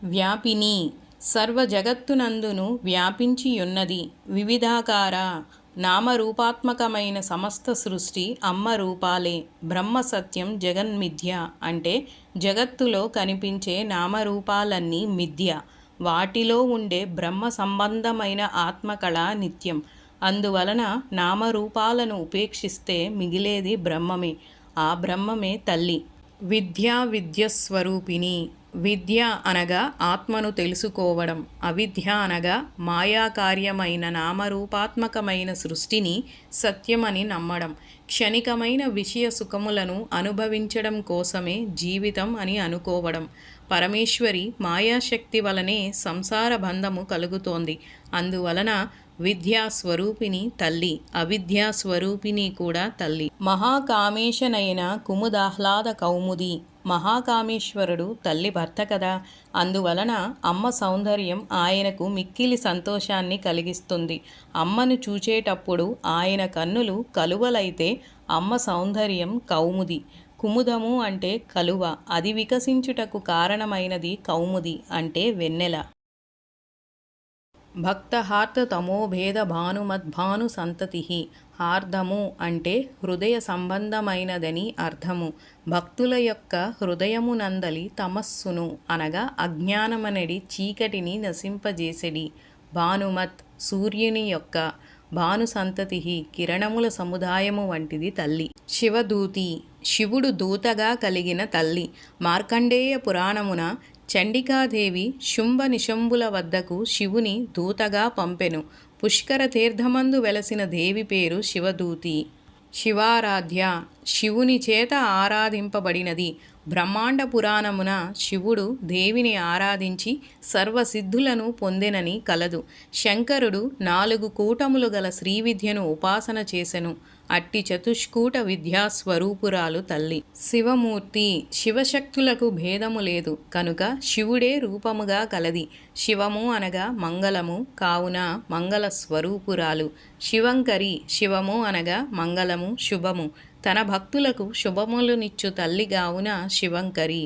వ్యాపిని సర్వజగత్తునందును వ్యాపించియున్నది. వివిధాకార నామరూపాత్మకమైన సమస్త సృష్టి అమ్మ రూపాలే. బ్రహ్మ సత్యం జగన్మిథ్య అంటే జగత్తులో కనిపించే నామరూపాలన్నీ మిథ్య. వాటిలో ఉండే బ్రహ్మ సంబంధమైన ఆత్మకళ నిత్యం. అందువలన నామరూపాలను ఉపేక్షిస్తే మిగిలేది బ్రహ్మమే. ఆ బ్రహ్మమే తల్లి. విద్యా విద్యస్వరూపిణి. విద్య అనగా ఆత్మను తెలుసుకోవడం. అవిద్య అనగా మాయాకార్యమైన నామరూపాత్మకమైన సృష్టిని సత్యమని నమ్మడం. క్షణికమైన విషయ సుఖములను అనుభవించడం కోసమే జీవితం అని అనుకోవడం. పరమేశ్వరి మాయాశక్తి వలనే సంసార బంధము కలుగుతోంది. అందువలన విద్యాస్వరూపిణి తల్లి, అవిద్యాస్వరూపిణి కూడా తల్లి. మహాకామేశనైన కుముదాహ్లాద కౌముది. మహాకామేశ్వరుడు తల్లి భర్త కదా. అందువలన అమ్మ సౌందర్యం ఆయనకు మిక్కిలి సంతోషాన్ని కలిగిస్తుంది. అమ్మను చూచేటప్పుడు ఆయన కన్నులు కలువలైతే అమ్మ సౌందర్యం కౌముది. కుముదము అంటే కలువ. అది వికసించుటకు కారణమైనది కౌముది అంటే వెన్నెల. భక్తహార్దతమోభేద భానుమద్భాను సంతతి. హార్దము అంటే హృదయ సంబంధమైనదని అర్థము. భక్తుల యొక్క హృదయమునందలి తమస్సును అనగా అజ్ఞానమనడి చీకటిని నశింపజేసెడి. భానుమత్ సూర్యుని యొక్క, భాను సంతతి కిరణముల సముదాయము వంటిది తల్లి. శివదూతి శివుడు దూతగా కలిగిన తల్లి. మార్కండేయ పురాణమున చండికాదేవి శుంభ నిశంభుల వద్దకు శివుని దూతగా పంపెను. పుష్కర తీర్థమందు వెలసిన దేవి పేరు శివదూతి. శివారాధ్య శివుని చేత ఆరాధింపబడినది. బ్రహ్మాండ పురాణమున శివుడు దేవిని ఆరాధించి సర్వసిద్ధులను పొందెనని కలదు. శంకరుడు 4 కూటములు గల శ్రీవిద్యను ఉపాసన చేసెను. అట్టి చతుష్కూట విద్యాస్వరూపురాలు తల్లి. శివమూర్తి శివశక్తులకు భేదము లేదు కనుక శివుడే రూపముగా కలది. శివము అనగా మంగళము కావున మంగళ స్వరూపురాలు. శివంకరి శివము అనగా మంగళము శుభము. తన భక్తులకు శుభములనిచ్చు తల్లి కావున శివంకరి.